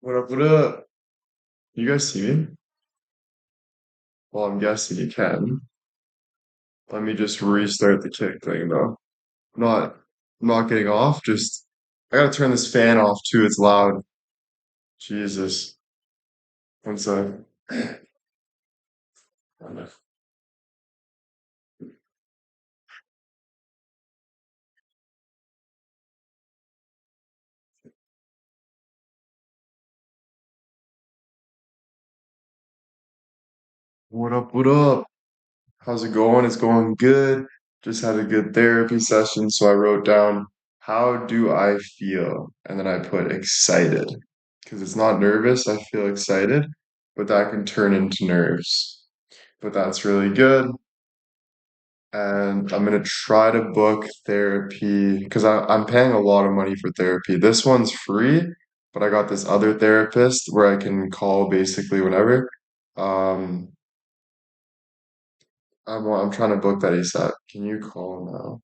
What up, what up? You guys see me? Well, I'm guessing you can. Let me just restart the kick thing though. Not I'm not getting off, just I gotta turn this fan off too, it's loud. Jesus. One sec. What up, what up? How's it going? It's going good. Just had a good therapy session, so I wrote down how do I feel? And then I put excited. Because it's not nervous, I feel excited, but that can turn into nerves. But that's really good. And I'm gonna try to book therapy because I'm paying a lot of money for therapy. This one's free, but I got this other therapist where I can call basically whenever. Um, I'm trying to book that ASAP. Can you call now?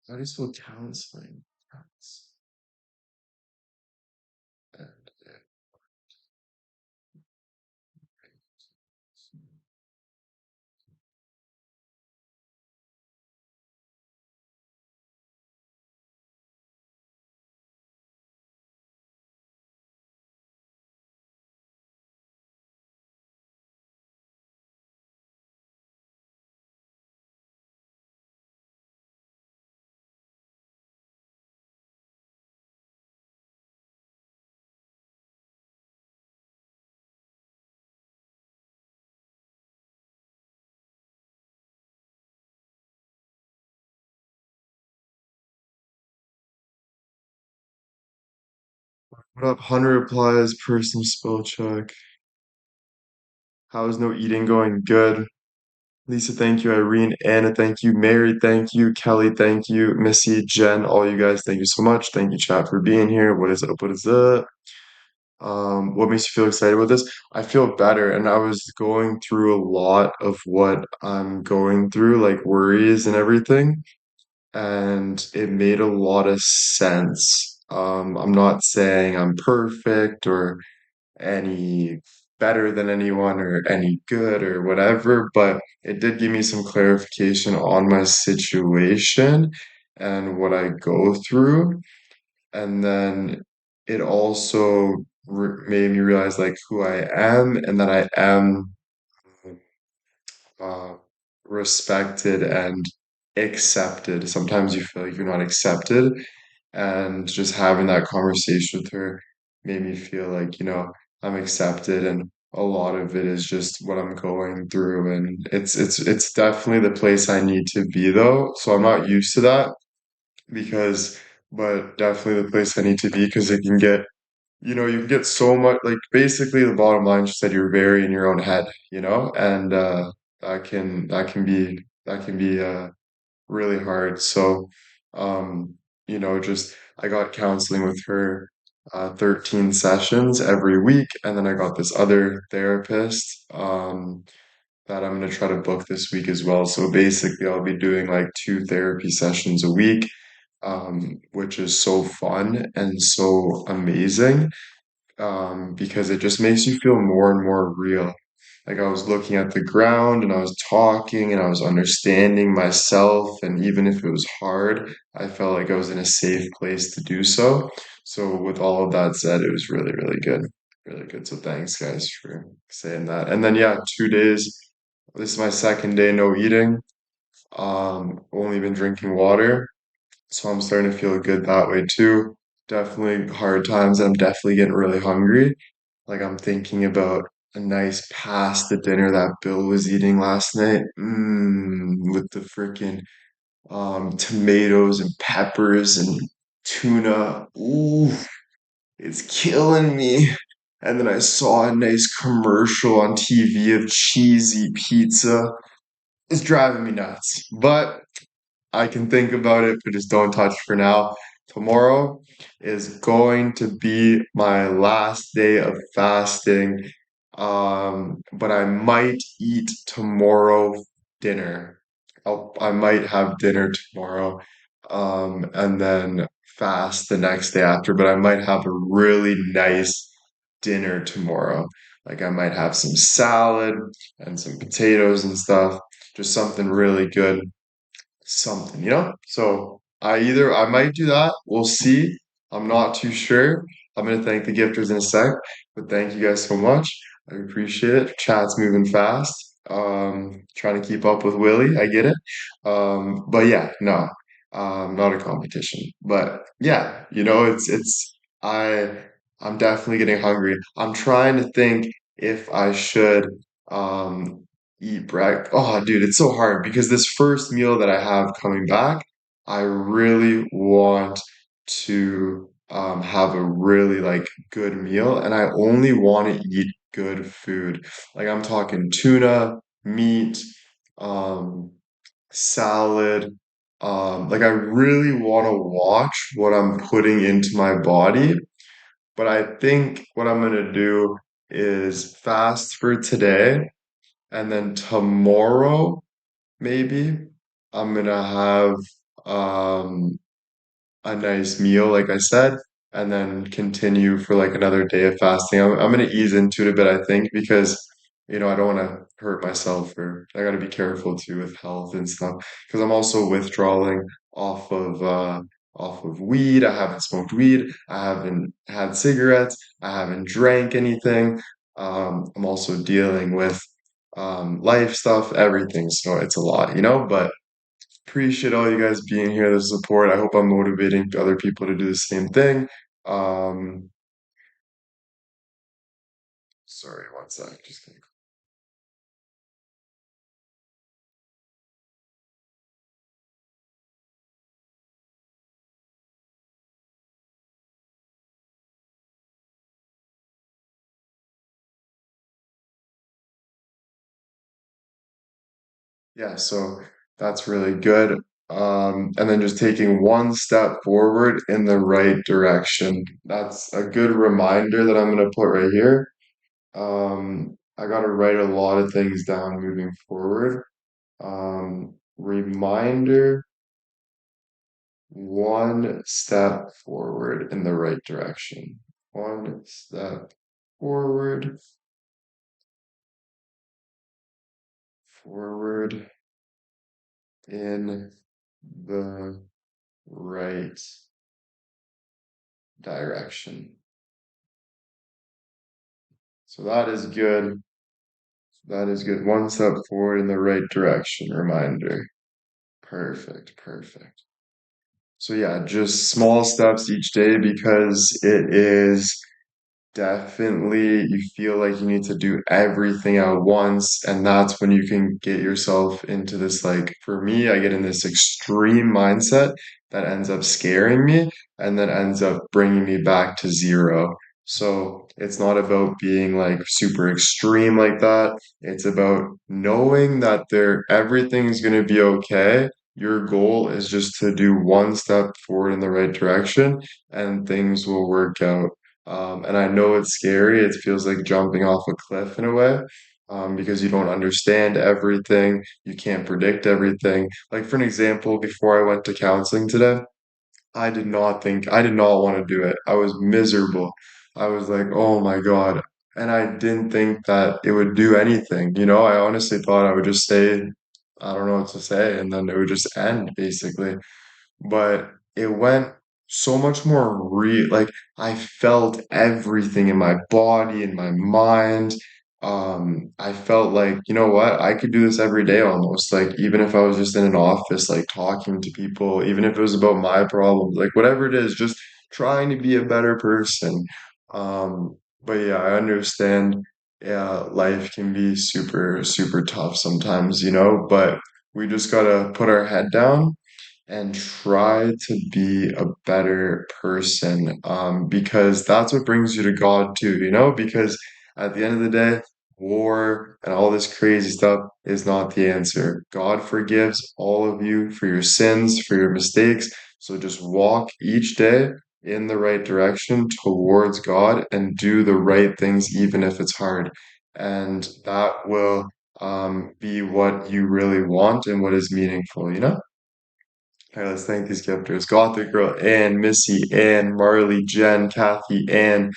How do you spell counseling? What up? 100 replies, personal spell check. How is no eating going? Good. Lisa, thank you. Irene, Anna, thank you. Mary, thank you. Kelly, thank you. Missy, Jen, all you guys, thank you so much. Thank you, chat, for being here. What is up? What is up? What makes you feel excited about this? I feel better, and I was going through a lot of what I'm going through, like worries and everything, and it made a lot of sense. I'm not saying I'm perfect or any better than anyone or any good or whatever, but it did give me some clarification on my situation and what I go through. And then it also made me realize like who I am and that I am uh, respected and accepted. Sometimes you feel like you're not accepted, and just having that conversation with her made me feel like, I'm accepted and a lot of it is just what I'm going through and it's definitely the place I need to be though. So I'm not used to that because but definitely the place I need to be because it can get you can get so much like basically the bottom line just that you're very in your own head, and that can be really hard. So, just I got counseling with her 13 sessions every week, and then I got this other therapist that I'm gonna try to book this week as well. So basically, I'll be doing like two therapy sessions a week, which is so fun and so amazing because it just makes you feel more and more real. Like I was looking at the ground and I was talking and I was understanding myself. And even if it was hard, I felt like I was in a safe place to do so. So, with all of that said, it was really, really good. Really good. So, thanks, guys, for saying that. And then, yeah, 2 days. This is my second day no eating. Only been drinking water. So, I'm starting to feel good that way too. Definitely hard times. I'm definitely getting really hungry. Like, I'm thinking about a nice pasta dinner that Bill was eating last night. With the freaking tomatoes and peppers and tuna. Ooh, it's killing me. And then I saw a nice commercial on TV of cheesy pizza. It's driving me nuts. But I can think about it, but just don't touch for now. Tomorrow is going to be my last day of fasting. But I might eat tomorrow dinner. I might have dinner tomorrow, and then fast the next day after, but I might have a really nice dinner tomorrow. Like I might have some salad and some potatoes and stuff, just something really good something, you know? So I might do that. We'll see. I'm not too sure. I'm gonna thank the gifters in a sec, but thank you guys so much. I appreciate it. Chat's moving fast. Trying to keep up with Willie. I get it. But yeah, no, not a competition. But yeah, I I'm definitely getting hungry. I'm trying to think if I should um eat breakfast. Oh, dude, it's so hard because this first meal that I have coming back, I really want to have a really like good meal, and I only want to eat good food. Like I'm talking tuna, meat, um, salad. Like I really want to watch what I'm putting into my body, but I think what I'm gonna do is fast for today and then tomorrow, maybe, I'm gonna have um a nice meal, like I said, and then continue for like another day of fasting. I'm gonna ease into it a bit, I think, because I don't want to hurt myself, or I gotta be careful too with health and stuff. Because I'm also withdrawing off of off of weed. I haven't smoked weed. I haven't had cigarettes. I haven't drank anything. I'm also dealing with life stuff, everything. So it's a lot, but appreciate all you guys being here, the support. I hope I'm motivating other people to do the same thing. Um, Sorry, one sec. Just kidding. Yeah, so that's really good. And then just taking one step forward in the right direction. That's a good reminder that I'm going to put right here. I got to write a lot of things down moving forward. Reminder, one step forward in the right direction. One step forward, forward in the right direction. So that is good. That is good. One step forward in the right direction. Reminder. Perfect. Perfect. So yeah, just small steps each day because it is definitely, you feel like you need to do everything at once, and that's when you can get yourself into this, like, for me, I get in this extreme mindset that ends up scaring me and then ends up bringing me back to zero. So it's not about being like super extreme like that. It's about knowing that everything's going to be okay. Your goal is just to do one step forward in the right direction, and things will work out. And I know it's scary. It feels like jumping off a cliff in a way, because you don't understand everything. You can't predict everything. Like, for an example, before I went to counseling today, I did not want to do it. I was miserable. I was like, oh my God. And I didn't think that it would do anything. I honestly thought I would just say, I don't know what to say, and then it would just end basically, but it went so much more real. Like I felt everything in my body, in my mind. I felt like, you know what, I could do this every day almost. Like even if I was just in an office, like talking to people, even if it was about my problems, like whatever it is, just trying to be a better person. But yeah, I understand. yeah, life can be super, super tough sometimes, you know, but we just gotta put our head down and try to be a better person, because that's what brings you to God too, you know, because at the end of the day, war and all this crazy stuff is not the answer. God forgives all of you for your sins, for your mistakes. So just walk each day in the right direction towards God and do the right things, even if it's hard. And that will be what you really want and what is meaningful, you know? All right, let's thank these gifters. Gothic Girl, Anne, Missy, Anne, Marley, Jen, Kathy, Anne,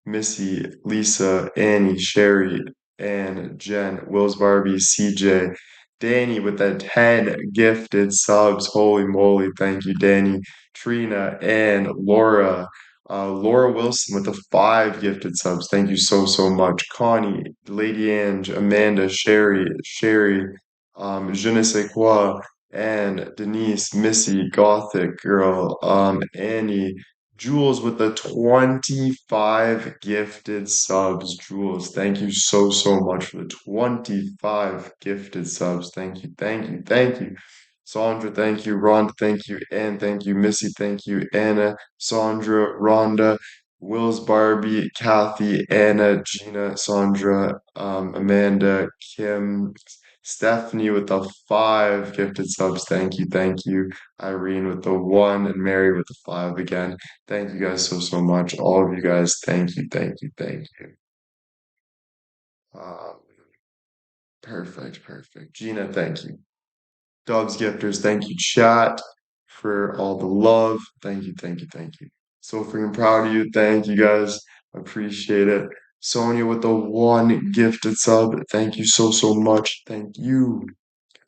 Missy, Lisa, Annie, Sherry, Anne, Jen, Wills Barbie, CJ, Danny with the 10 gifted subs. Holy moly, thank you, Danny. Trina, Anne, Laura, Laura Wilson with the 5 gifted subs. Thank you so, so much. Connie, Lady Ange, Amanda, Sherry, Je ne sais quoi, and Denise, Missy, Gothic Girl, Annie, Jules with the 25 gifted subs. Jules, thank you so, so much for the 25 gifted subs. Thank you, thank you, thank you. Sandra, thank you. Rhonda, thank you. Anne, thank you. Missy, thank you. Anna, Sandra, Rhonda, Wills, Barbie, Kathy, Anna, Gina, Sandra, Amanda, Kim, Stephanie with the 5 gifted subs. Thank you, thank you. Irene with the 1 and Mary with the 5 again. Thank you guys so, so much. All of you guys, thank you, thank you, thank you. Um, perfect, perfect. Gina, thank you. Dogs gifters, thank you, chat, for all the love. Thank you, thank you, thank you. So freaking proud of you. Thank you guys. Appreciate it. Sonia with the 1 gifted sub. Thank you so, so much. Thank you.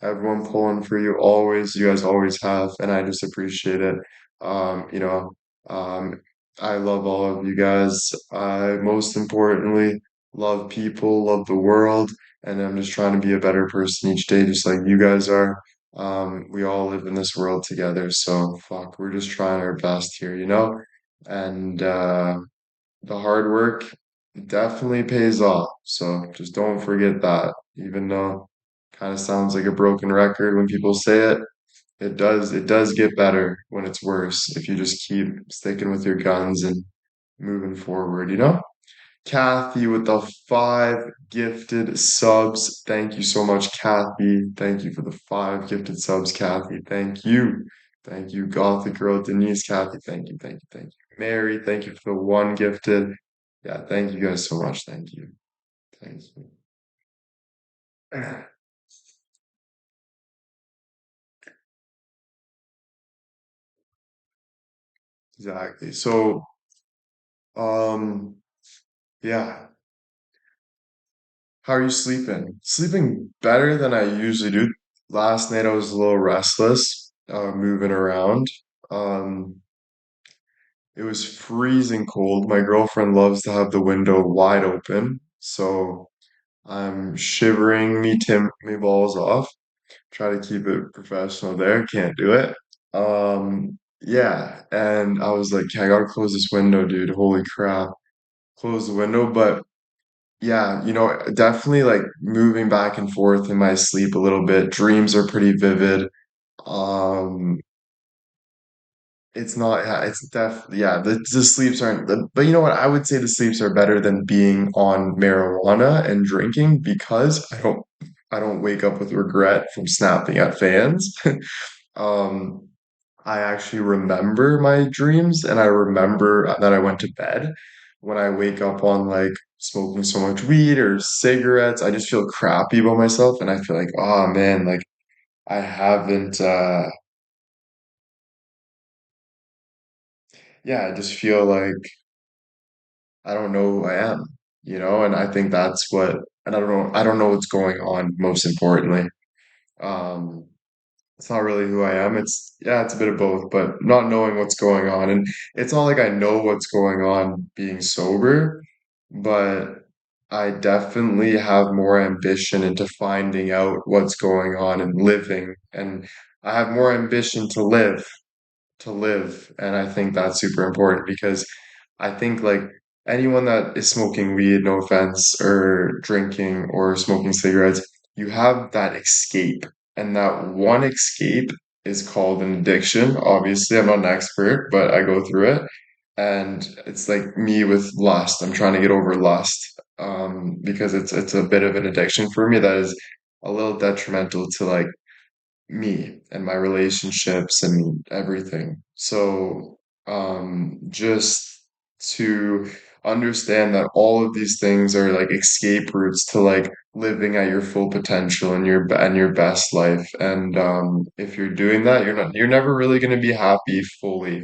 Everyone pulling for you always. You guys always have, and I just appreciate it. You know, um, I love all of you guys. I most importantly love people, love the world, and I'm just trying to be a better person each day, just like you guys are. We all live in this world together, so fuck, we're just trying our best here, you know? And the hard work definitely pays off. So just don't forget that. Even though kind of sounds like a broken record when people say it, it does get better when it's worse if you just keep sticking with your guns and moving forward, you know? Kathy with the 5 gifted subs. Thank you so much, Kathy. Thank you for the 5 gifted subs, Kathy. Thank you. Thank you, Gothic Girl, Denise, Kathy. Thank you, thank you, thank you. Mary, thank you for the 1 gifted. Yeah, thank you guys so much. Thank you. Thank you. Exactly. So, um, yeah. How are you sleeping? Sleeping better than I usually do. Last night I was a little restless, moving around. Um, it was freezing cold. My girlfriend loves to have the window wide open, so I'm shivering me balls off. Try to keep it professional there. Can't do it. Yeah, and I was like, "Okay, I gotta close this window, dude. Holy crap. Close the window." But yeah, definitely like moving back and forth in my sleep a little bit. Dreams are pretty vivid. Um, it's not, yeah, it's yeah, the sleeps aren't, but you know what? I would say the sleeps are better than being on marijuana and drinking because I don't wake up with regret from snapping at fans. Um, I actually remember my dreams and I remember that I went to bed. When I wake up on like smoking so much weed or cigarettes, I just feel crappy about myself and I feel like, oh man, like I haven't yeah, I just feel like I don't know who I am, and I think that's what and I don't know what's going on most importantly. Um It's not really who I am. Yeah, it's a bit of both, but not knowing what's going on. And it's not like I know what's going on being sober, but I definitely have more ambition into finding out what's going on and living. And I have more ambition to live. And I think that's super important because I think like anyone that is smoking weed, no offense, or drinking or smoking cigarettes, you have that escape. And that one escape is called an addiction. Obviously, I'm not an expert, but I go through it. And it's like me with lust. I'm trying to get over lust, because it's a bit of an addiction for me that is a little detrimental to like me and my relationships and everything. So, just to understand that all of these things are like escape routes to like living at your full potential and your best life. And if you're doing that, you're never really going to be happy fully.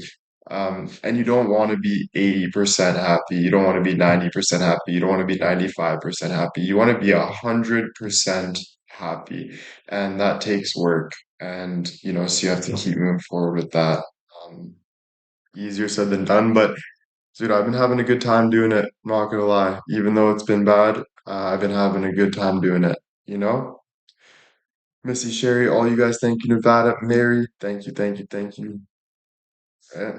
And you don't want to be 80% happy. You don't want to be 90% happy. You don't want to be 95% happy. You want to be 100% happy. And that takes work. And, so you have to keep moving forward with that. Um, Easier said than done, but dude, I've been having a good time doing it. Not gonna lie. Even though it's been bad, I've been having a good time doing it. You know? Missy, Sherry, all you guys, thank you. Nevada, Mary, thank you, thank you, thank you. Eh,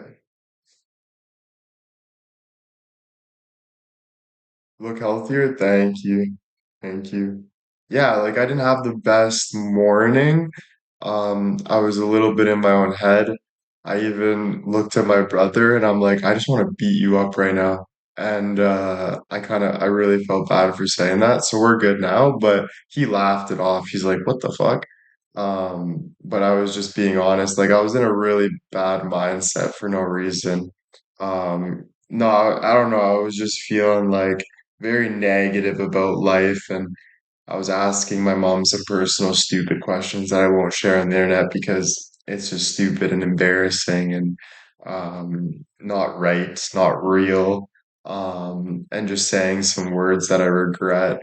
Look healthier, thank you. Thank you. Yeah, like I didn't have the best morning. I was a little bit in my own head. I even looked at my brother and I'm like, I just want to beat you up right now. And I really felt bad for saying that. So we're good now, but he laughed it off. He's like, what the fuck? But I was just being honest. Like I was in a really bad mindset for no reason. No, I don't know. I was just feeling like very negative about life, and I was asking my mom some personal stupid questions that I won't share on the internet because it's just stupid and embarrassing and not right, not real, and just saying some words that I regret.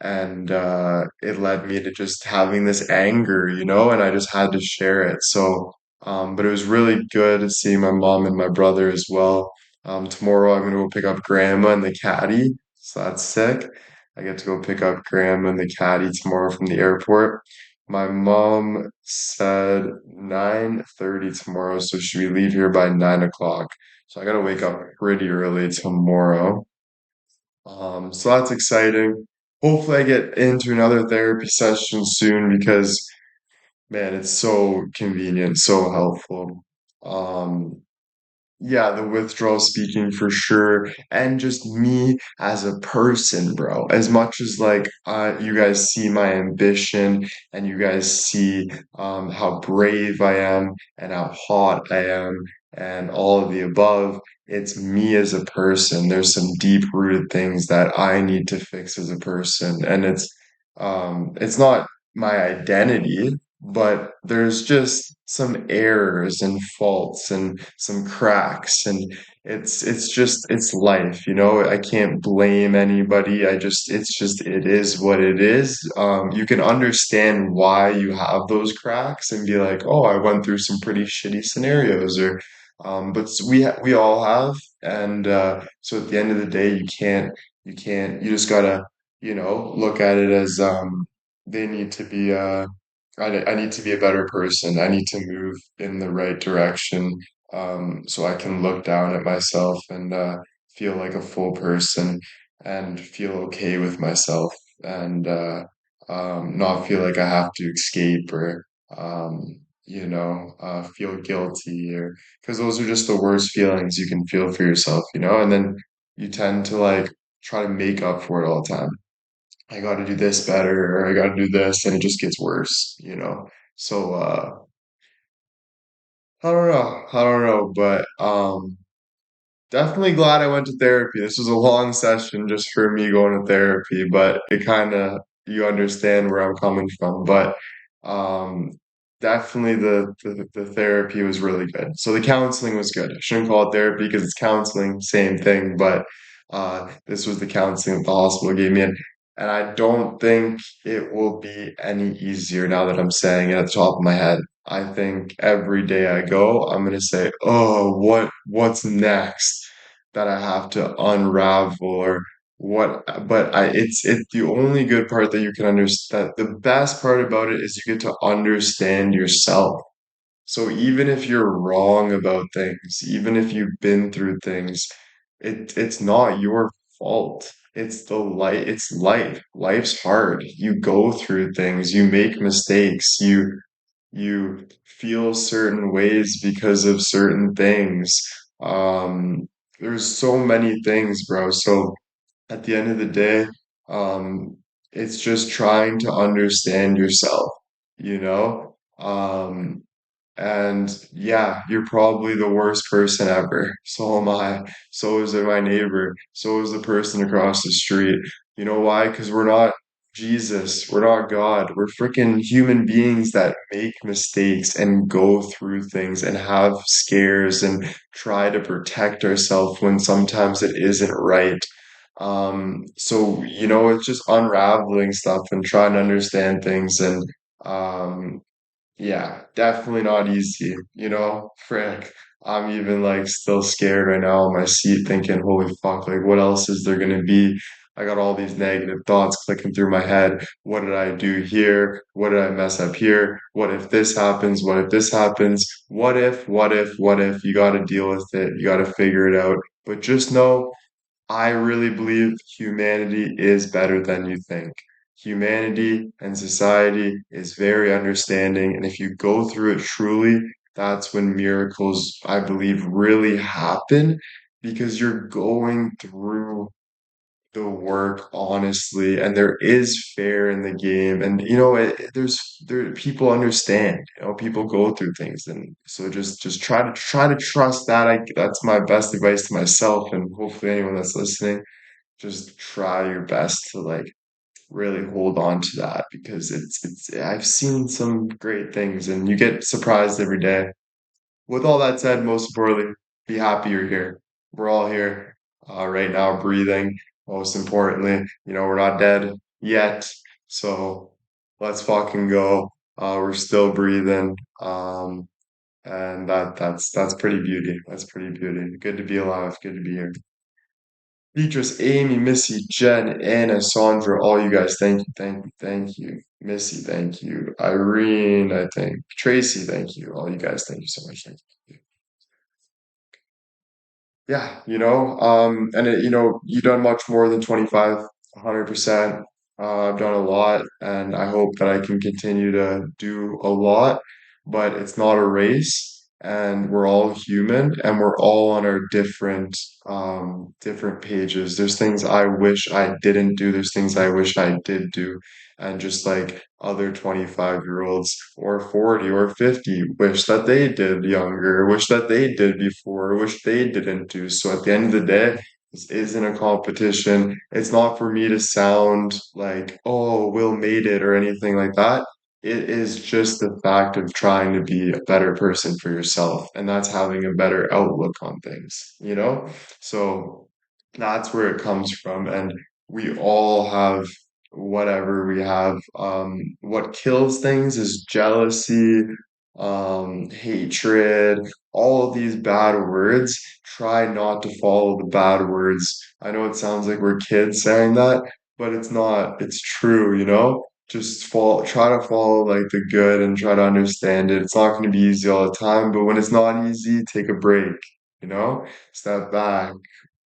And it led me to just having this anger, and I just had to share it. So, but it was really good seeing my mom and my brother as well. Tomorrow I'm gonna go pick up grandma and the caddy, so that's sick. I get to go pick up Graham and the caddy tomorrow from the airport. My mom said 9:30 tomorrow, so should we leave here by 9 o'clock? So I gotta wake up pretty early tomorrow. So that's exciting. Hopefully I get into another therapy session soon because man, it's so convenient, so helpful. Um, yeah, the withdrawal speaking for sure, and just me as a person, bro. As much as like you guys see my ambition and you guys see how brave I am and how hot I am and all of the above, it's me as a person. There's some deep-rooted things that I need to fix as a person, and it's not my identity, but there's just some errors and faults and some cracks, and it's life, I can't blame anybody. It's just it is what it is. You can understand why you have those cracks and be like, oh, I went through some pretty shitty scenarios, or we all have, and so at the end of the day, you just gotta look at it as they need to be I need to be a better person. I need to move in the right direction, so I can look down at myself and feel like a full person and feel okay with myself, and not feel like I have to escape or feel guilty, or because those are just the worst feelings you can feel for yourself, and then you tend to like try to make up for it all the time. I got to do this better, or I got to do this, and it just gets worse. So I don't know, but definitely glad I went to therapy. This was a long session just for me going to therapy, but it kind of you understand where I'm coming from. But um, definitely the therapy was really good. So the counseling was good. I shouldn't call it therapy because it's counseling, same thing. But this was the counseling that the hospital gave me, and I don't think it will be any easier now that I'm saying it at the top of my head. I think every day I go, I'm gonna say, "Oh, what's next that I have to unravel or what?" But it's the only good part that you can understand. The best part about it is you get to understand yourself. So even if you're wrong about things, even if you've been through things, it's not your fault. It's the light, it's life. Life's hard. You go through things, you make mistakes, you feel certain ways because of certain things. Um, there's so many things, bro. So at the end of the day, um, it's just trying to understand yourself, you know? And yeah, you're probably the worst person ever. So am I. So is my neighbor. So is the person across the street. You know why? Because we're not Jesus. We're not God. We're freaking human beings that make mistakes and go through things and have scares and try to protect ourselves when sometimes it isn't right. So, it's just unraveling stuff and trying to understand things and um yeah, definitely not easy, Frick. I'm even like still scared right now on my seat thinking, holy fuck, like what else is there gonna be? I got all these negative thoughts clicking through my head. What did I do here? What did I mess up here? What if this happens? What if this happens? What if? You gotta deal with it. You gotta figure it out. But just know I really believe humanity is better than you think. Humanity and society is very understanding, and if you go through it truly, that's when miracles, I believe, really happen because you're going through the work honestly, and there is fair in the game, and there people understand, people go through things, and so just try to trust that. That's my best advice to myself, and hopefully anyone that's listening, just try your best to like really hold on to that because it's I've seen some great things, and you get surprised every day. With all that said, most importantly, be happy you're here. We're all here right now, breathing. Most importantly, we're not dead yet. So let's fucking go. We're still breathing. And that's pretty beauty. That's pretty beauty. Good to be alive. Good to be here. Beatrice, Amy, Missy, Jen, Anna, Sandra, all you guys, thank you, thank you, thank you. Missy, thank you. Irene, I think. Tracy, thank you. All you guys, thank you so much. Thank you. Yeah, and you've done much more than 25, 100%. I've done a lot, and I hope that I can continue to do a lot, but it's not a race, and we're all human, and we're all on our different pages. There's things I wish I didn't do, there's things I wish I did do, and just like other 25-year-olds or 40 or 50 wish that they did younger, wish that they did before, wish they didn't do. So at the end of the day, this isn't a competition. It's not for me to sound like, oh, Will made it or anything like that. It is just the fact of trying to be a better person for yourself. And that's having a better outlook on things? So that's where it comes from. And we all have whatever we have. What kills things is jealousy, hatred, all of these bad words. Try not to follow the bad words. I know it sounds like we're kids saying that, but it's not. It's true. Just try to follow like the good and try to understand it. It's not going to be easy all the time, but when it's not easy, take a break. Step back,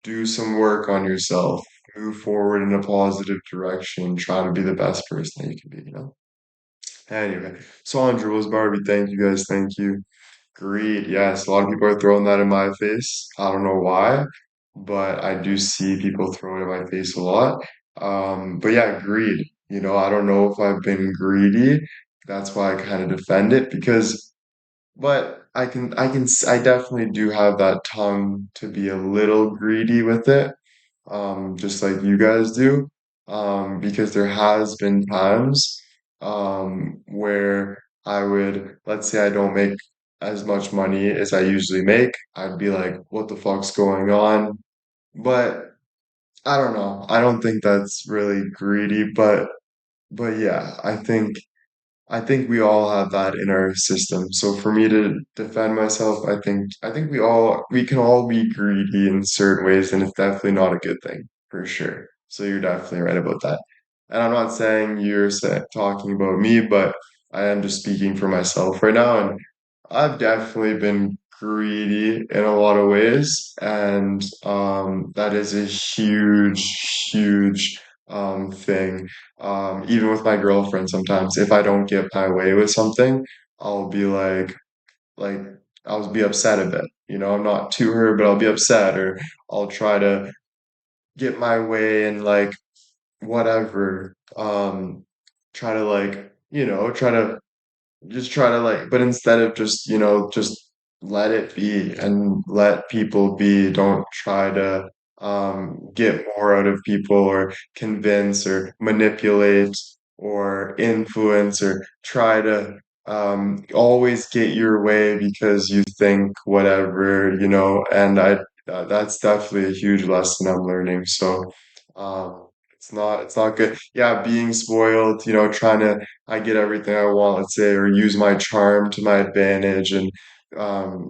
do some work on yourself, move forward in a positive direction, try to be the best person that you can be. Anyway, Sandra was Barbie, thank you guys, thank you. Greed, yes, a lot of people are throwing that in my face. I don't know why, but I do see people throw it in my face a lot. But yeah, greed. I don't know if I've been greedy. That's why I kind of defend it because but I definitely do have that tongue to be a little greedy with it, just like you guys do, because there has been times, where I would, let's say I don't make as much money as I usually make, I'd be like, what the fuck's going on? But I don't know. I don't think that's really greedy, but yeah, I think we all have that in our system. So for me to defend myself, I think we can all be greedy in certain ways, and it's definitely not a good thing for sure. So you're definitely right about that. And I'm not saying talking about me, but I am just speaking for myself right now, and I've definitely been greedy in a lot of ways, and that is a huge, huge thing. Even with my girlfriend, sometimes if I don't get my way with something, I'll be like I'll be upset a bit. I'm not to her, but I'll be upset, or I'll try to get my way and like whatever. Try to try to just try to but instead of just let it be and let people be. Don't try to get more out of people or convince or manipulate or influence or try to always get your way because you think whatever, and that's definitely a huge lesson I'm learning. So it's not good. Yeah, being spoiled, trying to I get everything I want, let's say, or use my charm to my advantage and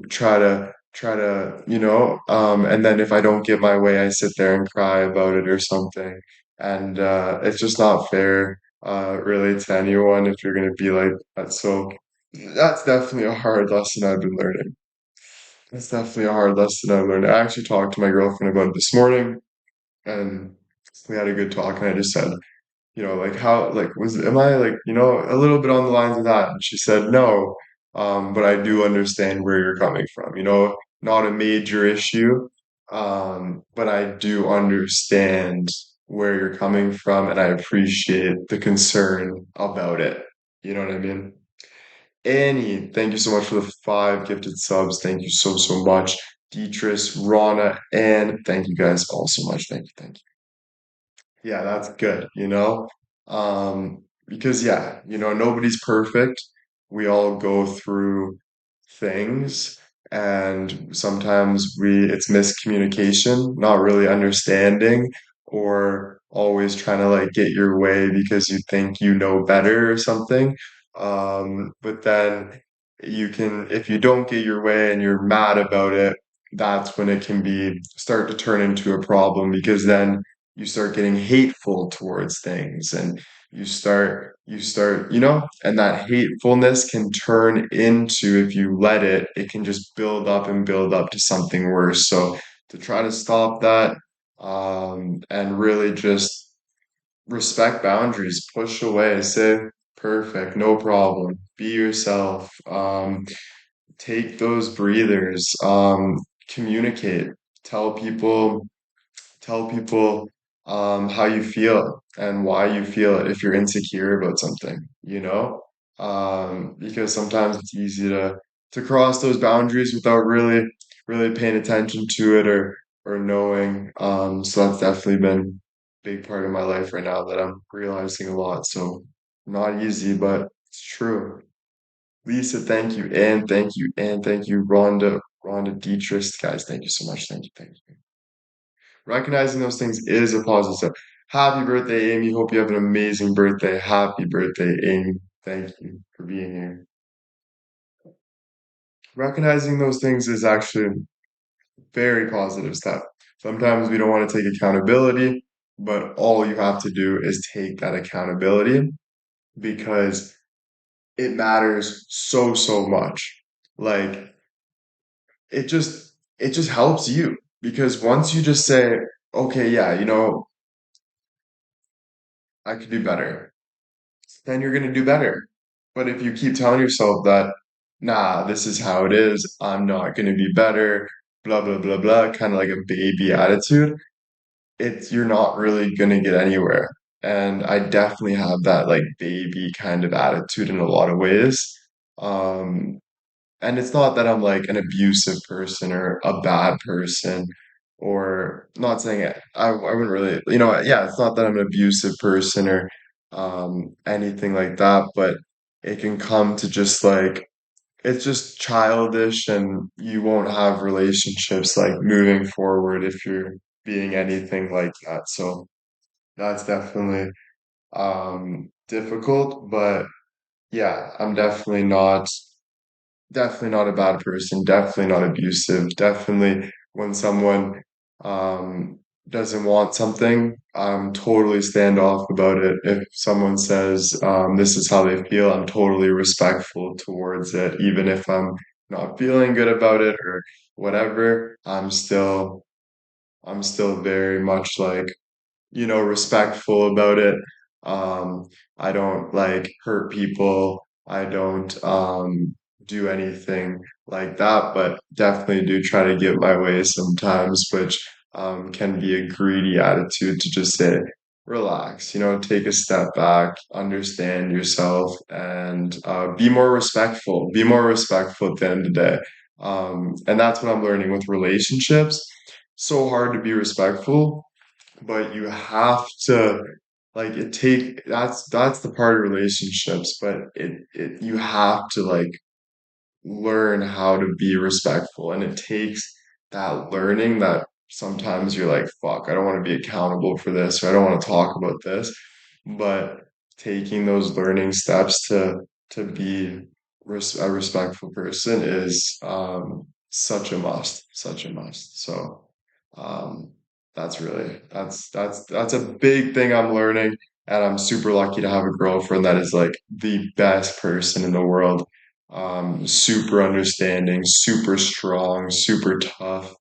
try to, and then if I don't get my way, I sit there and cry about it or something. And it's just not fair, really, to anyone if you're gonna be like that. So that's definitely a hard lesson I've been learning. That's definitely a hard lesson I've learned. I actually talked to my girlfriend about it this morning, and we had a good talk, and I just said, like how am I like, a little bit on the lines of that? And she said, no, but I do understand where you're coming from, not a major issue, but I do understand where you're coming from and I appreciate the concern about it. You know what I mean? Annie, thank you so much for the 5 gifted subs. Thank you so, so much. Dietrich, Rana, and thank you guys all so much. Thank you, thank you. Yeah, that's good, because yeah, nobody's perfect. We all go through things, and sometimes it's miscommunication, not really understanding, or always trying to like get your way because you think you know better or something. But then if you don't get your way and you're mad about it, that's when it can start to turn into a problem because then you start getting hateful towards things and you start, and that hatefulness can turn into, if you let it, it can just build up and build up to something worse. So to try to stop that, and really just respect boundaries, push away, say, perfect, no problem, be yourself, take those breathers, communicate, tell people tell people how you feel and why you feel it if you're insecure about something, because sometimes it's easy to cross those boundaries without really paying attention to it or knowing. So that's definitely been a big part of my life right now that I'm realizing a lot. So not easy, but it's true. Lisa, thank you, and thank you, and thank you, Rhonda Dietrich, guys, thank you so much. Thank you, thank you. Recognizing those things is a positive step. Happy birthday, Amy. Hope you have an amazing birthday. Happy birthday, Amy. Thank you for being here. Recognizing those things is actually a very positive step. Sometimes we don't want to take accountability, but all you have to do is take that accountability because it matters so, so much. Like it just helps you because once you just say, okay, yeah, I could do better, then you're going to do better. But if you keep telling yourself that, nah, this is how it is, I'm not going to be better, blah, blah, blah, blah, kind of like a baby attitude, you're not really going to get anywhere. And I definitely have that like baby kind of attitude in a lot of ways. Um, and it's not that I'm like an abusive person or a bad person, or not saying it. I wouldn't really, yeah, it's not that I'm an abusive person or anything like that, but it can come to just like it's just childish and you won't have relationships like moving forward if you're being anything like that. So that's definitely difficult, but yeah, I'm definitely not a bad person, definitely not abusive, definitely when someone um doesn't want something, I'm totally standoff about it. If someone says this is how they feel, I'm totally respectful towards it, even if I'm not feeling good about it or whatever, I'm still very much like, respectful about it. Um, I don't like hurt people. I don't do anything like that, but definitely do try to get my way sometimes, which can be a greedy attitude to just say, relax, take a step back, understand yourself, and be more respectful. Be more respectful at the end of the day. And that's what I'm learning with relationships. So hard to be respectful, but you have to like it take that's the part of relationships, but it you have to like learn how to be respectful, and it takes that learning that sometimes you're like, fuck, I don't want to be accountable for this, or I don't want to talk about this, but taking those learning steps to be a respectful person is such a must. So um that's a big thing I'm learning, and I'm super lucky to have a girlfriend that is like the best person in the world. Super understanding, super strong, super tough.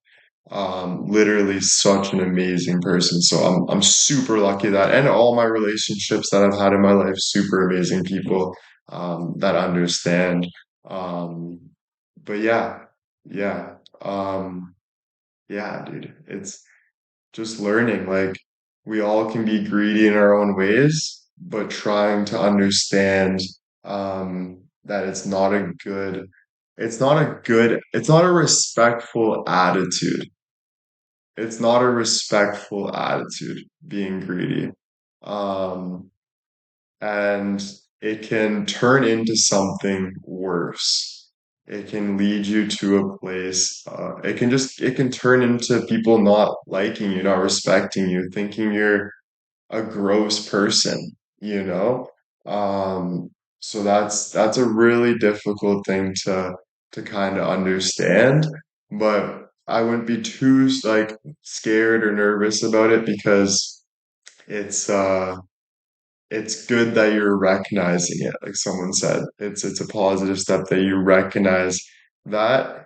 Literally such an amazing person. So I'm super lucky that, and all my relationships that I've had in my life, super amazing people that understand. Um, but yeah, um, yeah, dude, it's just learning. Like we all can be greedy in our own ways, but trying to understand that it's not a respectful attitude. It's not a respectful attitude being greedy. Um, and it can turn into something worse. It can lead you to a place, it can turn into people not liking you, not respecting you, thinking you're a gross person, you know? Um, so that's a really difficult thing to kind of understand, but I wouldn't be too like scared or nervous about it because it's it's good that you're recognizing it, like someone said. It's a positive step that you recognize that.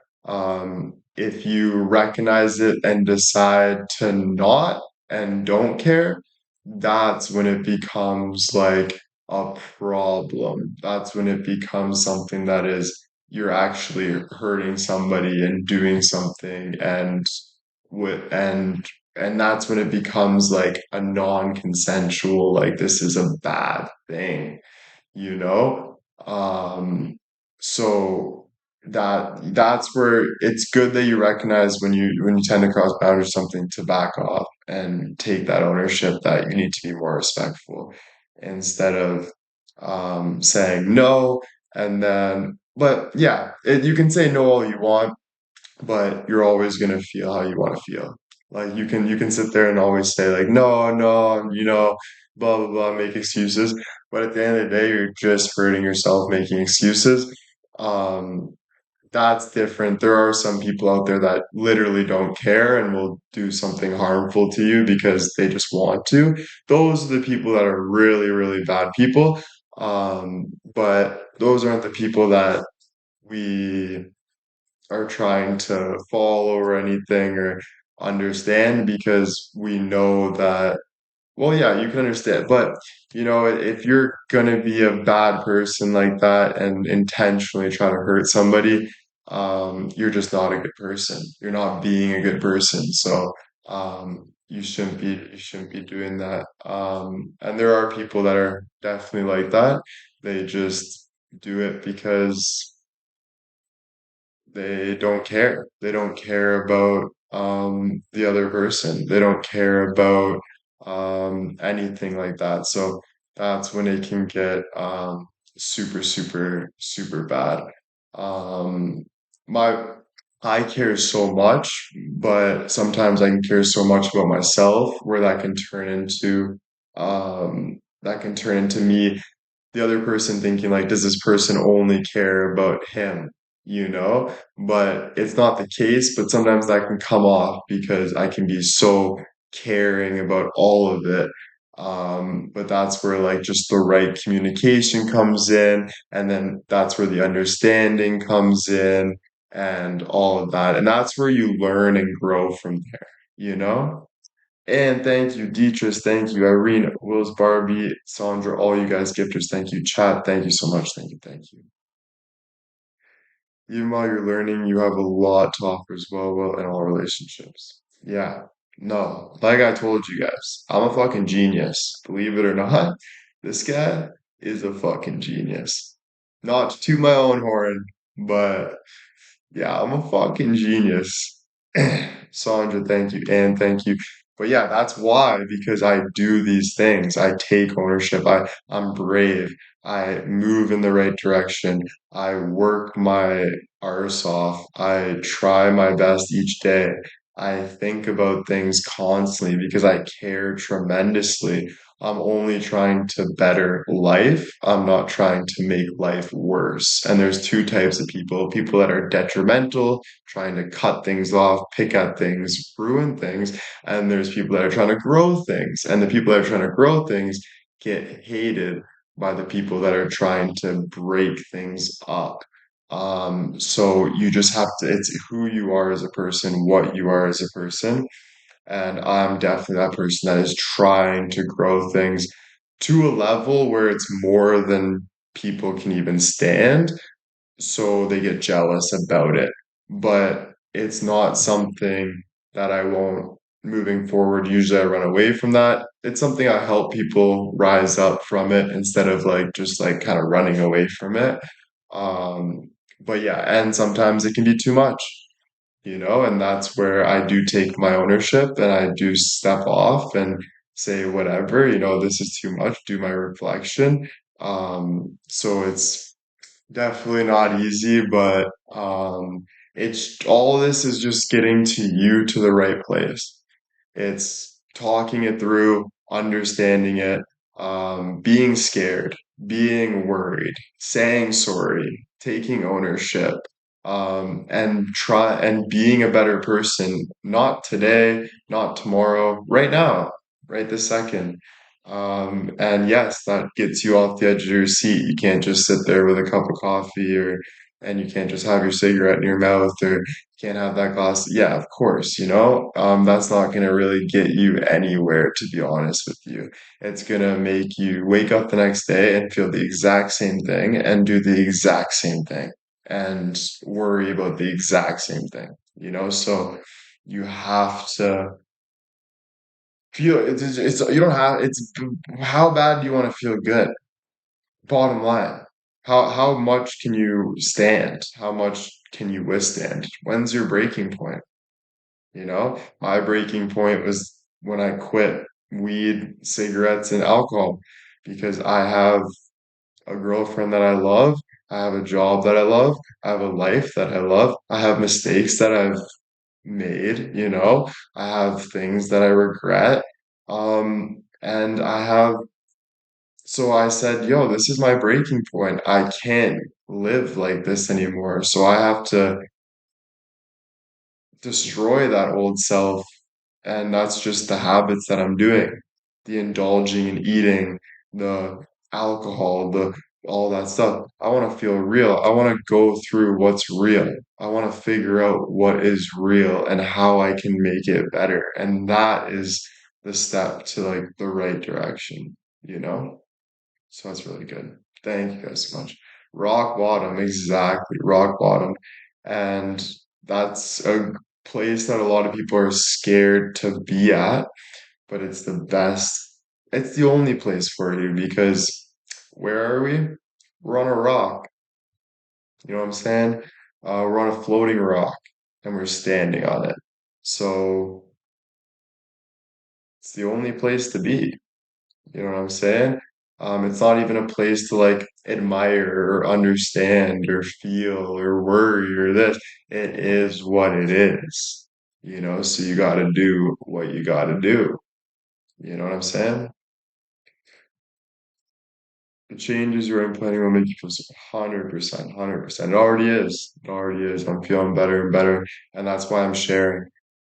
If you recognize it and decide to not and don't care, that's when it becomes like a problem. That's when it becomes something that is you're actually hurting somebody and doing something, and that's when it becomes like a non-consensual, like this is a bad thing, you know? So that's where it's good that you recognize when you tend to cross boundaries or something, to back off and take that ownership that you need to be more respectful instead of saying no. And then but yeah, you can say no all you want, but you're always gonna feel how you want to feel. Like you can sit there and always say like no, no, blah blah blah, make excuses. But at the end of the day, you're just hurting yourself making excuses. Um, that's different. There are some people out there that literally don't care and will do something harmful to you because they just want to. Those are the people that are really, really bad people. But those aren't the people that we are trying to follow or anything or understand, because we know that, well, yeah, you can understand, but if you're gonna be a bad person like that and intentionally try to hurt somebody, you're just not a good person. You're not being a good person. So you shouldn't be doing that. And there are people that are definitely like that. They just do it because they don't care. They don't care about the other person. They don't care about anything like that. So that's when it can get super, super, super bad. Um, my I care so much, but sometimes I can care so much about myself where that can turn into me, the other person, thinking like, does this person only care about him, but it's not the case. But sometimes that can come off because I can be so caring about all of it. But that's where like just the right communication comes in, and then that's where the understanding comes in. and all of that. And that's where you learn and grow from there, you know? And thank you, Dietrich. Thank you, Irene, Wills, Barbie, Sandra, all you guys, gifters. Thank you, chat. Thank you so much. Thank you. Thank you. Even while you're learning, you have a lot to offer as well, well, in all relationships. Yeah. No, like I told you guys, I'm a fucking genius. Believe it or not, this guy is a fucking genius. Not to toot my own horn, but yeah, I'm a fucking genius. Sandra, thank you. And thank you. But yeah, that's why, because I do these things. I take ownership. I'm brave. I move in the right direction. I work my arse off. I try my best each day. I think about things constantly because I care tremendously. I'm only trying to better life. I'm not trying to make life worse. And there's two types of people, people that are detrimental, trying to cut things off, pick at things, ruin things. And there's people that are trying to grow things. And the people that are trying to grow things get hated by the people that are trying to break things up. So you just have to, it's who you are as a person, what you are as a person. And I'm definitely that person that is trying to grow things to a level where it's more than people can even stand. So they get jealous about it. But it's not something that I won't moving forward. Usually I run away from that. It's something I help people rise up from it instead of like just like kind of running away from it. Um, but yeah, and sometimes it can be too much, and that's where I do take my ownership and I do step off and say, whatever, this is too much, do my reflection. So it's definitely not easy, but it's all this is just getting to you to the right place. It's talking it through, understanding it, being scared, being worried, saying sorry, taking ownership, and try and being a better person, not today, not tomorrow, right now, right this second. And yes, that gets you off the edge of your seat. You can't just sit there with a cup of coffee and you can't just have your cigarette in your mouth or can't have that glass. Yeah, of course, that's not going to really get you anywhere, to be honest with you. It's going to make you wake up the next day and feel the exact same thing and do the exact same thing and worry about the exact same thing. So you have to feel it's you don't have it's how bad do you want to feel good? Bottom line. How much can you stand? How much can you withstand? When's your breaking point? My breaking point was when I quit weed, cigarettes, and alcohol because I have a girlfriend that I love. I have a job that I love. I have a life that I love. I have mistakes that I've made. I have things that I regret. And so I said, yo, this is my breaking point. I can't live like this anymore. So I have to destroy that old self. And that's just the habits that I'm doing. The indulging and eating, the alcohol, the all that stuff. I want to feel real. I want to go through what's real. I want to figure out what is real and how I can make it better. And that is the step to like the right direction. So that's really good. Thank you guys so much. Rock bottom, exactly. Rock bottom. And that's a place that a lot of people are scared to be at, but it's the best. It's the only place for you because where are we? We're on a rock. You know what I'm saying? We're on a floating rock and we're standing on it. So it's the only place to be. You know what I'm saying? It's not even a place to like admire or understand or feel or worry or this. It is what it is. So you got to do what you got to do. You know what I'm saying? The changes you're implementing will make you feel so 100%, 100%. It already is. It already is. I'm feeling better and better. And that's why I'm sharing.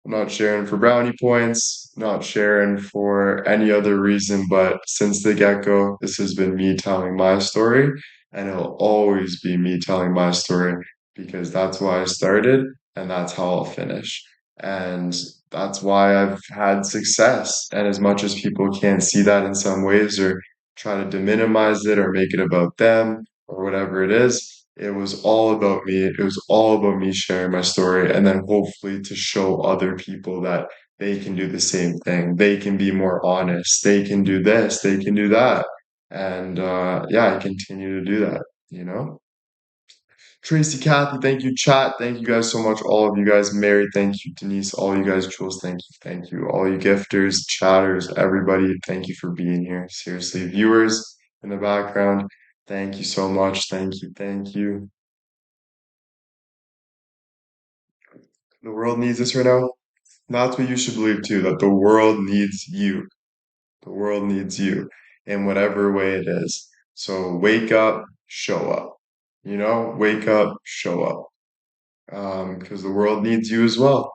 I'm not sharing for brownie points, not sharing for any other reason, but since the get-go, this has been me telling my story, and it'll always be me telling my story because that's why I started and that's how I'll finish. And that's why I've had success. And as much as people can't see that in some ways or try to minimize it or make it about them or whatever it is, it was all about me. It was all about me sharing my story and then hopefully to show other people that they can do the same thing. They can be more honest. They can do this. They can do that. And yeah, I continue to do that, you know? Tracy, Kathy, thank you, chat. Thank you guys so much. All of you guys, Mary, thank you, Denise, all you guys, Jules, thank you, thank you. All you gifters, chatters, everybody, thank you for being here. Seriously, viewers in the background, thank you so much. Thank you, thank you. The world needs us right now. That's what you should believe too, that the world needs you. The world needs you in whatever way it is. So wake up, show up. You know, wake up, show up. Because the world needs you as well.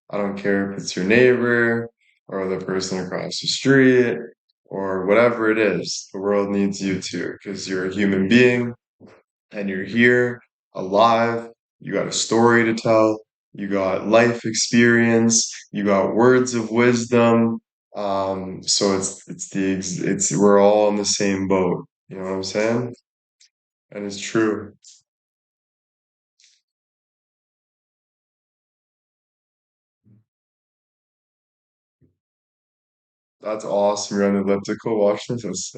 I don't care if it's your neighbor or the person across the street or whatever it is. The world needs you too because you're a human being and you're here alive. You got a story to tell. You got life experience. You got words of wisdom. So it's we're all in the same boat. You know what I'm saying? And it's true. That's awesome. You're on the elliptical. Watch this.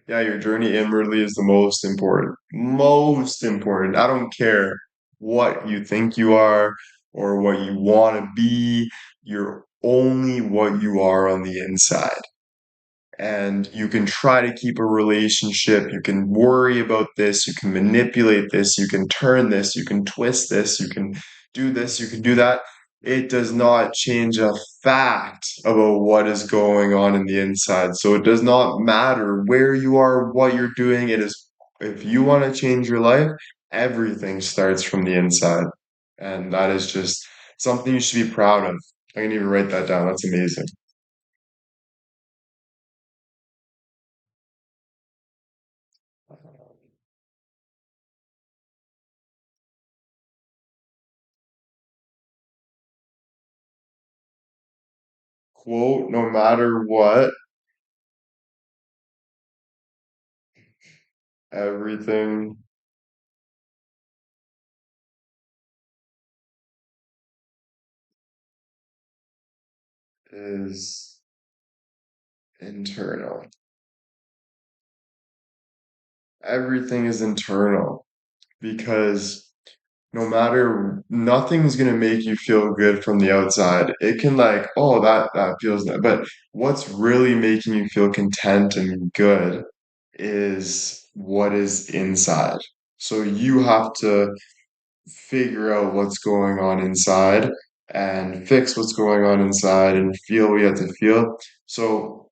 Yeah, your journey inwardly is the most important. Most important. I don't care what you think you are or what you want to be. You're only what you are on the inside and you can try to keep a relationship. You can worry about this. You can manipulate this. You can turn this. You can twist this. You can do this. You can do that. It does not change a fact about what is going on in the inside. So it does not matter where you are, what you're doing. It is, if you want to change your life, everything starts from the inside. And that is just something you should be proud of. I can even write that down. That's amazing. Quote, no matter what, everything is internal. Everything is internal because no matter nothing's gonna make you feel good from the outside. It can like, oh, that feels nice. But what's really making you feel content and good is what is inside. So you have to figure out what's going on inside and fix what's going on inside and feel what you have to feel. So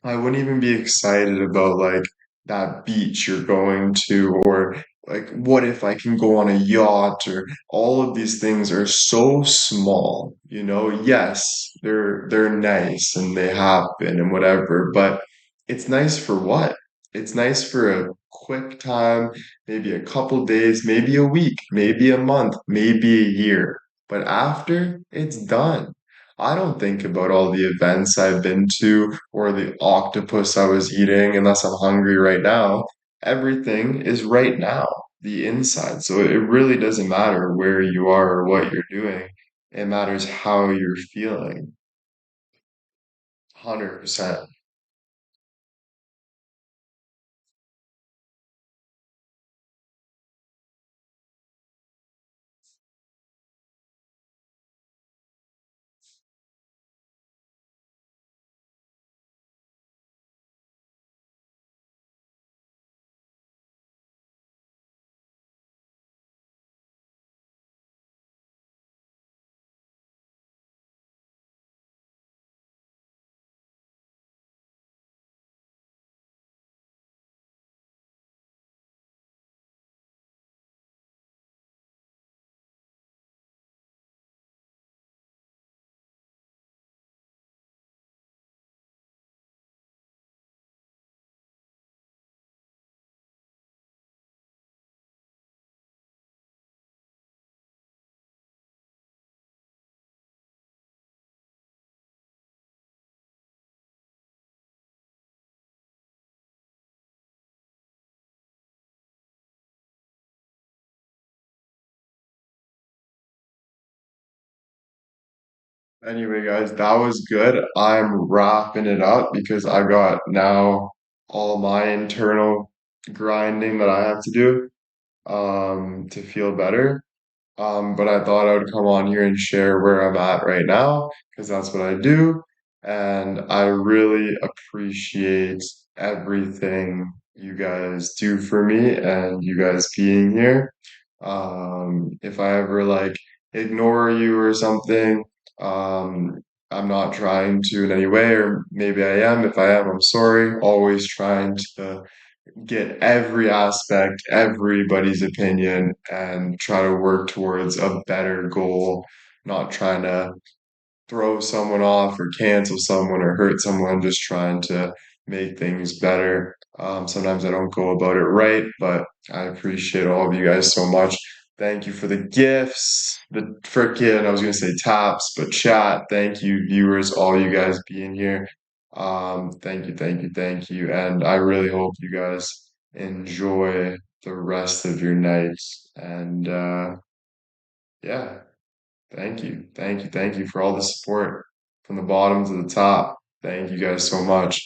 I wouldn't even be excited about like that beach you're going to, or like what if I can go on a yacht, or all of these things are so small, you know? Yes, they're nice and they happen and whatever, but it's nice for what? It's nice for a quick time, maybe a couple days, maybe a week, maybe a month, maybe a year. But after it's done. I don't think about all the events I've been to or the octopus I was eating unless I'm hungry right now. Everything is right now, the inside. So it really doesn't matter where you are or what you're doing. It matters how you're feeling. 100%. Anyway, guys, that was good. I'm wrapping it up because I got now all my internal grinding that I have to do to feel better. But I thought I would come on here and share where I'm at right now because that's what I do. And I really appreciate everything you guys do for me and you guys being here. If I ever like ignore you or something, um, I'm not trying to in any way, or maybe I am. If I am, I'm sorry. Always trying to get every aspect, everybody's opinion, and try to work towards a better goal, not trying to throw someone off or cancel someone or hurt someone, just trying to make things better. Sometimes I don't go about it right, but I appreciate all of you guys so much. Thank you for the gifts, the frickin', I was gonna say taps, but chat. Thank you, viewers, all you guys being here. Thank you, thank you, thank you. And I really hope you guys enjoy the rest of your nights. And yeah. Thank you. Thank you. Thank you for all the support from the bottom to the top. Thank you guys so much.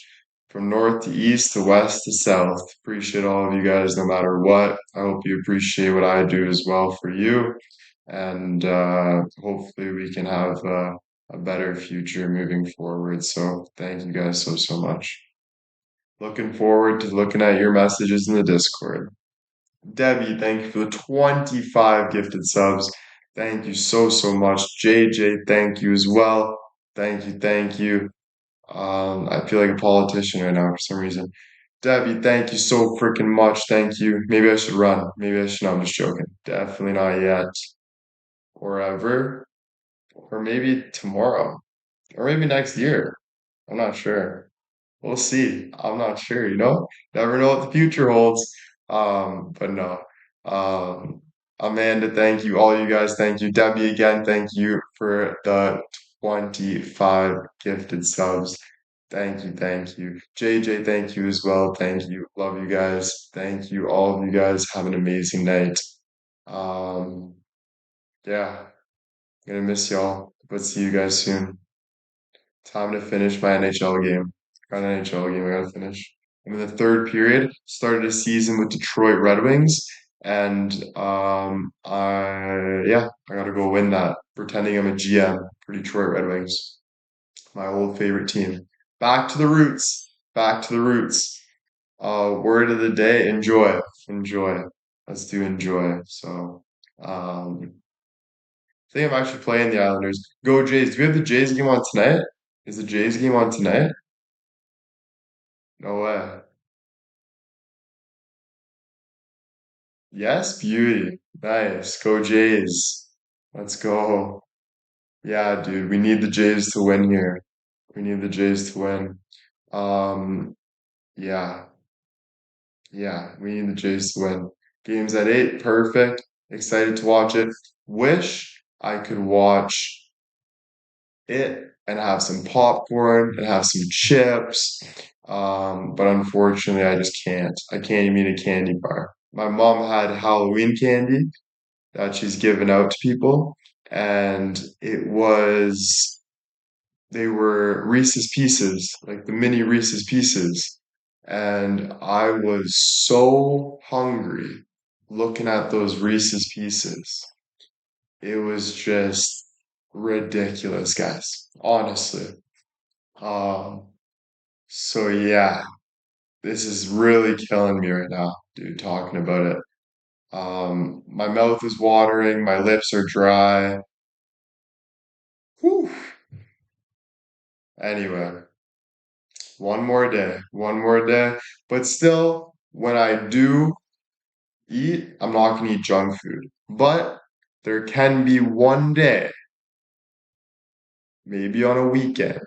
From north to east to west to south. Appreciate all of you guys no matter what. I hope you appreciate what I do as well for you. And hopefully we can have a better future moving forward. So thank you guys so, so much. Looking forward to looking at your messages in the Discord. Debbie, thank you for the 25 gifted subs. Thank you so, so much. JJ, thank you as well. Thank you, thank you. I feel like a politician right now for some reason. Debbie, thank you so freaking much. Thank you. Maybe I should run. Maybe I should. No, I'm just joking. Definitely not yet. Or ever. Or maybe tomorrow. Or maybe next year. I'm not sure. We'll see. I'm not sure, Never know what the future holds. But no. Um, Amanda, thank you. All you guys, thank you. Debbie, again, thank you for the 25 gifted subs. Thank you, thank you. JJ, thank you as well. Thank you. Love you guys. Thank you. All of you guys have an amazing night. Um, yeah, gonna miss y'all, but see you guys soon. Time to finish my NHL game. Got an NHL game I gotta finish. I'm in the third period. Started a season with Detroit Red Wings, and I gotta go win that. Pretending I'm a GM for Detroit Red Wings, my old favorite team. Back to the roots. Back to the roots. Word of the day: enjoy, enjoy. Let's do enjoy. So, um, I think I'm actually playing the Islanders. Go Jays. Do we have the Jays game on tonight? Is the Jays game on tonight? No way. Yes, beauty. Nice. Go Jays. Let's go. Yeah, dude, we need the Jays to win here. We need the Jays to win. Um, yeah, yeah, we need the Jays to win. Game's at 8. Perfect. Excited to watch it. Wish I could watch it and have some popcorn and have some chips. But unfortunately, I just can't. I can't even eat a candy bar. My mom had Halloween candy that she's given out to people, and they were Reese's Pieces, like the mini Reese's Pieces. And I was so hungry looking at those Reese's Pieces. It was just ridiculous, guys. Honestly. Um, so yeah, this is really killing me right now, dude, talking about it. My mouth is watering, my lips are dry. Whew. Anyway, one more day. But still, when I do eat, I'm not gonna eat junk food. But there can be one day, maybe on a weekend,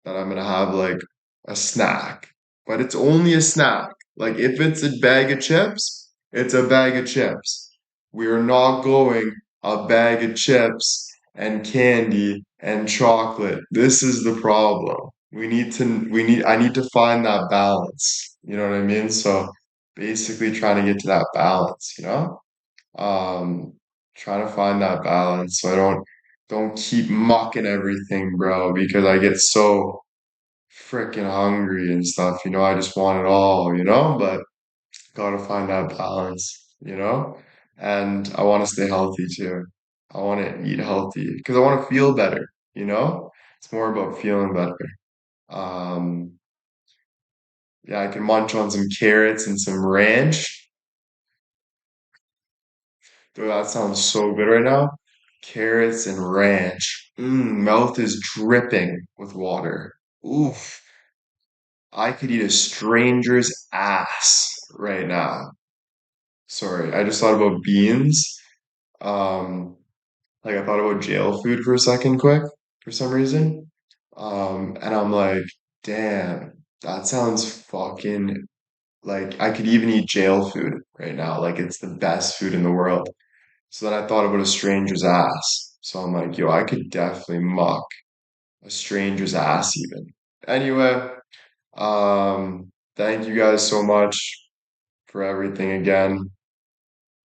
that I'm gonna have like a snack. But it's only a snack. Like if it's a bag of chips, it's a bag of chips. We are not going a bag of chips and candy and chocolate. This is the problem. I need to find that balance. You know what I mean? So basically trying to get to that balance, Um, trying to find that balance so I don't Don't keep mucking everything, bro, because I get so freaking hungry and stuff, I just want it all, but gotta find that balance. And I want to stay healthy too. I want to eat healthy because I want to feel better. It's more about feeling better. Um, yeah, I can munch on some carrots and some ranch. Dude, that sounds so good right now. Carrots and ranch. Mouth is dripping with water. Oof. I could eat a stranger's ass right now. Sorry, I just thought about beans. Um, like I thought about jail food for a second quick for some reason. And I'm like, damn, that sounds fucking like I could even eat jail food right now. Like it's the best food in the world. So then I thought about a stranger's ass. So I'm like, yo, I could definitely muck a stranger's ass even. Anyway, thank you guys so much for everything again.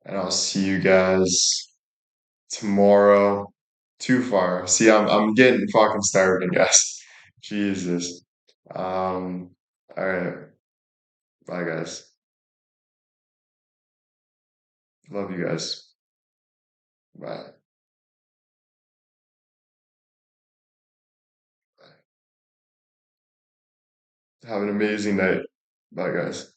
And I'll see you guys tomorrow. Too far. See, I'm getting fucking starving, guys. Jesus. All right. Bye, guys. Love you guys. Bye. Have an amazing night. Bye, guys.